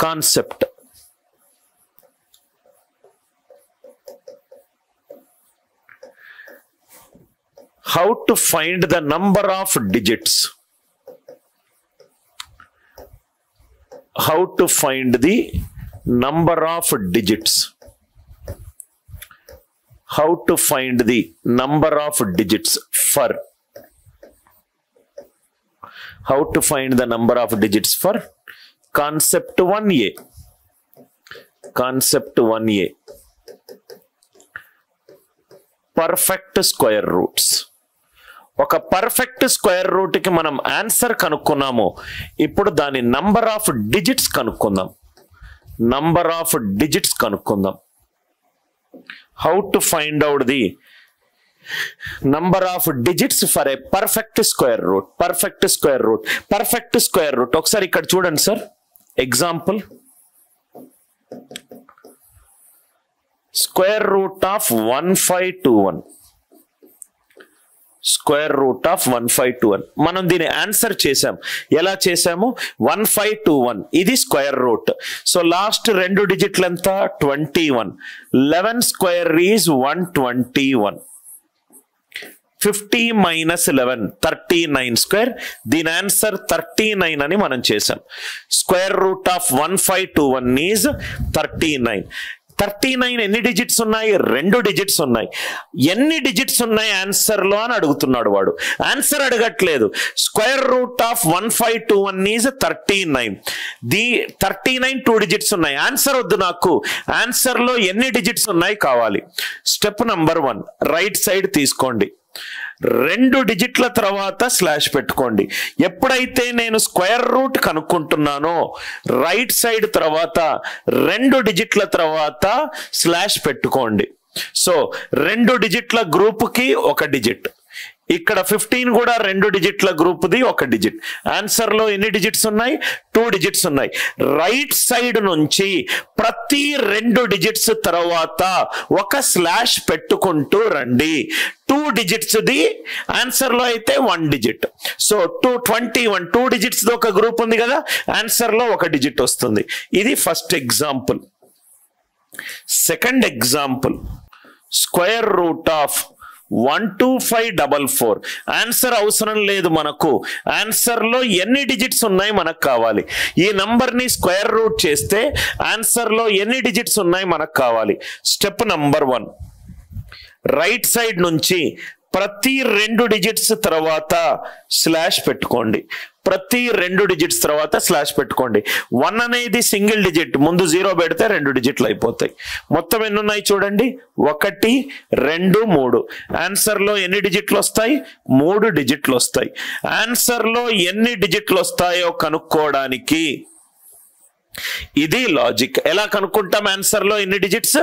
Concept. How to find the number of digits? How to find the number of digits? How to find the number of digits for? How to find the number of digits for concept 1A? Concept 1A. Perfect square roots. ఒక perfect square root కి మనం answer కనుక్కున్నాము. ఇప్పుడు దాని number of digits కనుక్కుందాం. Number of digits కనుక్కుందాం. How to find out the number of digits for a perfect square root. Perfect square root, perfect square root. ఒకసారి ఇక్కడ చూడండి sir, example. Square root of 1521. Square root of 1521. మనం దీని answer చేసాం. ఎలా చేసాము? 1521 ఇది స్క్వేర్ రూట్. సో లాస్ట్ రెండు డిజిట్లు ఎంత? 21. 11 స్క్వేర్ ఈజ్ 121. 50 minus 11 39 square. దీని ఆన్సర్ 39 అని మనం చేసాం. Square root of 1521 is 39. 39 ఎన్ని డిజిట్స్ ఉన్నాయి? 2 డిజిట్స్ ఉన్నాయి. ఎన్ని డిజిట్స్ ఉన్నాయి ఆన్సర్ లో అని అడుగుతున్నాడు వాడు. ఆన్సర్ అడగట్లేదు. Square root of 1521 is 39. 39 2 digits ఉన్నాయి. ఆన్సర్ వద్దు నాకు. ఆన్సర్ లో ఎన్ని డిజిట్స్ ఉన్నాయి కావాలి. స్టెప్ నంబర్ 1, రైట్ సైడ్ తీసుకోండి. 2 డిజిట్ల తర్వాత స్లాష్ పెట్టుకోండి. ఎప్పుడైతే నేను స్క్వేర్ రూట్ కనుక్కుంటున్నానో రైట్ సైడ్ తర్వాత 2 డిజిట్ల తర్వాత స్లాష్ పెట్టుకోండి. సో 2 డిజిట్ల గ్రూప్ కి 1 డిజిట్. ఇక్కడ 15 కూడా 2 డిజిట్ల గ్రూప్ ది 1 డిజిట్. ఆన్సర్ లో ఎన్ని డిజిట్స్ ఉన్నాయి? 2 డిజిట్స్ ఉన్నాయి. రైట్ సైడ్ నుంచి ప్రతి 2 డిజిట్స్ తర్వాత ఒక స్లాష్ పెట్టుకుంటూ రండి. 2 డిజిట్స్ ది ఆన్సర్ లో అయితే 1 డిజిట్. సో 221 2 డిజిట్స్ ది ఒక గ్రూప్ ఉంది కదా, ఆన్సర్ లో 1 డిజిట్ వస్తుంది. ఇది first example. Second example, square root of 12544. Answer అవసరం లేదు మనకు. ఆన్సర్ లో ఎన్ని డిజిట్స్ ఉన్నాయి మనకు కావాలి. ఈ నంబర్ ని స్క్వేర్ రూట్ చేస్తే ఆన్సర్ లో ఎన్ని డిజిట్స్ ఉన్నాయి మనకు కావాలి. స్టెప్ నంబర్ 1, రైట్ సైడ్ నుంచి ప్రతి 2 డిజిట్స్ తర్వాత స్లాష్ పెట్టుకోండి. ప్రతి 2 డిజిట్స్ తర్వాత స్లాష్ పెట్టుకోండి. 1 అనేది సింగిల్ డిజిట్, ముందు 0 పెడితే 2 డిజిట్లు అయిపోతాయి. మొత్తం ఎన్ని ఉన్నాయి చూడండి, 1 2 3. ఆన్సర్ లో ఎన్ని డిజిట్లు వస్తాయి? 3 డిజిట్లు వస్తాయి. ఆన్సర్ లో ఎన్ని డిజిట్లు వస్తాయో కనుక్కోవడానికి ఇది లాజిక్. ఎలా కనుక్కుంటాం ఆన్సర్ లో ఎన్ని డిజిట్స్?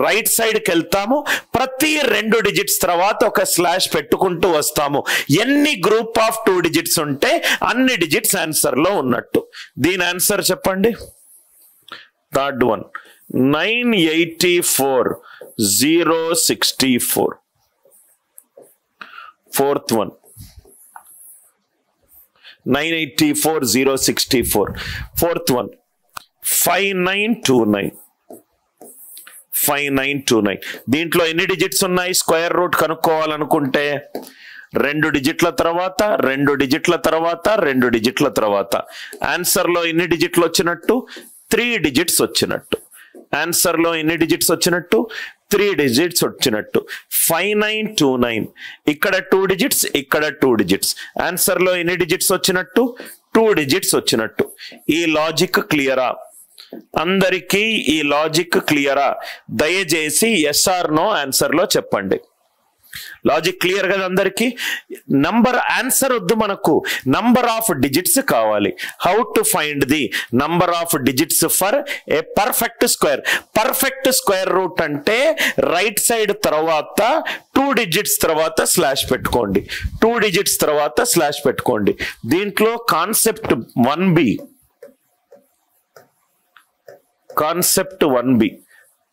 రైట్ సైడ్ కి వెళ్తాము, ప్రతి 2 డిజిట్స్ తర్వాత ఒక స్లాష్ పెట్టుకుంటూ వస్తాము. ఎన్ని గ్రూప్ ఆఫ్ 2 డిజిట్స్ ఉంటే అన్ని డిజిట్స్ ఆన్సర్ లో ఉన్నట్టు. దీని ఆన్సర్ చెప్పండి. Third one 984064. Fourth one 984064. Fourth one 5929. దీంట్లో ఎన్ని డిజిట్స్ ఉన్నాయి? స్క్వేర్ రూట్ కనుక్కోవాలనుకుంటే 2 డిజిట్ల తర్వాత 2 డిజిట్ల తర్వాత 2 డిజిట్ల తర్వాత. ఆన్సర్ లో ఎన్ని డిజిట్లు వచ్చినట్టు? 3 డిజిట్స్ వచ్చినట్టు. ఆన్సర్ లో ఎన్ని డిజిట్స్ వచ్చినట్టు? 3 డిజిట్స్ వచ్చినట్టు. 5929. ఇక్కడ 2 డిజిట్స్, ఇక్కడ 2 డిజిట్స్. ఆన్సర్ లో ఎన్ని డిజిట్స్ వచ్చినట్టు? 2 డిజిట్స్ వచ్చినట్టు. ఈ లాజిక్ క్లియరా అందరికీ? ఈ లాజిక్ క్లియరా? దయచేసి ఎస్ ఆర్ నో ఆన్సర్ లో చెప్పండి. లాజిక్ క్లియర్ కదా అందరికి? నంబర్ ఆన్సర్ వద్దు మనకు, నంబర్ ఆఫ్ డిజిట్స్ కావాలి. How to find the number of digits for a perfect square. Perfect square root అంటే రైట్ సైడ్ తర్వాత 2 డిజిట్స్ తర్వాత స్లాష్ పెట్టుకోండి. 2 డిజిట్స్ తర్వాత స్లాష్ పెట్టుకోండి. దీంట్లో concept 1B. Concept 1B,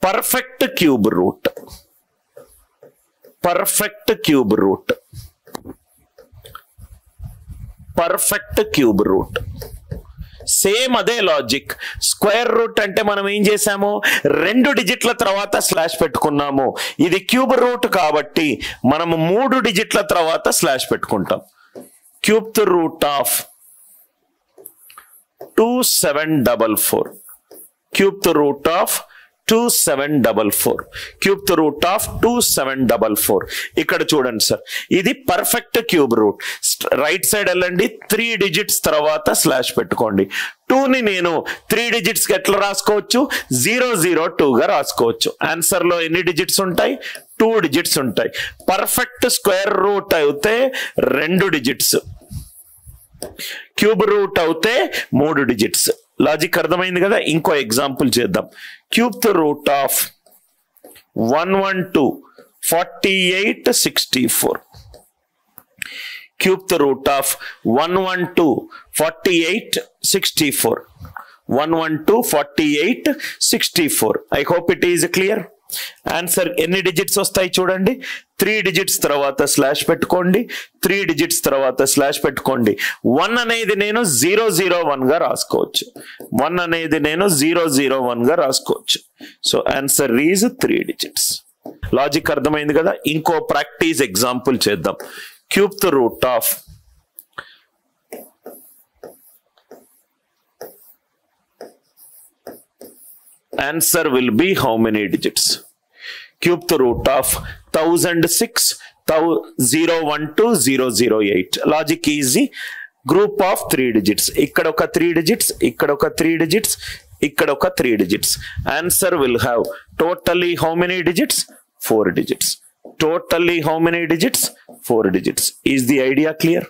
perfect cube root. Perfect cube root. Perfect cube root. Same అదే logic. Square root అంటే మనం ఏం చేసాము, 2 డిజిట్ల తర్వాత స్లాష్ పెట్టుకున్నాము. ఇది క్యూబ్ రూట్ కాబట్టి మనము 3 డిజిట్ల తర్వాత స్లాష్ పెట్టుకుంటాం. Cubed root of 2744, cubed root of 2744, cubed root of 2744. ఇక్కడ చూడండి సార్, ఇది perfect cube root. Right side వెళ్ళండి, 3 డిజిట్స్ తర్వాత స్లాష్ పెట్టుకోండి. 2ని నేను 3 డిజిట్స్ కి ఎట్లా రాసుకోవచ్చు, 002 గా రాసుకోవచ్చు. ఆన్సర్ లో ఎన్ని డిజిట్స్ ఉంటాయి, 2 డిజిట్స్ ఉంటాయి. పర్ఫెక్ట్ స్క్వేర్ రూట్ అయితే 2 డిజిట్స్, క్యూబ్ రూట్ అవుతే 3 డిజిట్స్. లాజిక్ అర్థమైంది కదా. ఇంకో ఎగ్జాంపుల్ చేద్దాం. Cubed root of 112 48 64, cubed root of 112 48 64, 112 48 64. I hope it is clear. Answer ఎన్ని డిజిట్స్ వస్తాయి చూడండి, 3 డిజిట్స్ తర్వాత స్లాష్ పెట్టుకోండి, 3 డిజిట్స్ తర్వాత స్లాష్ పెట్టుకోండి. 1 అనేది నేను 001 గా రాసుకోవచ్చు, 1 అనేది నేను 001 గా రాసుకోవచ్చు. So answer is 3 digits. Logic అర్థమైంది కదా. ఇంకో ప్రాక్టీస్ ఎగ్జాంపుల్ చేద్దాం. Cubed root of 'answer will be how many digits'. Cubed root of 1006 012 008. Logic easy. Group of 3 digits, ఇక్కడ ఒక 3 డిజిట్స్, ఇక్కడ ఒక 3 డిజిట్స్, ఇక్కడ ఒక 3 digits. Answer will have totally how many digits, 4 digits. Totally how many digits, 4 digits. Is the idea clear?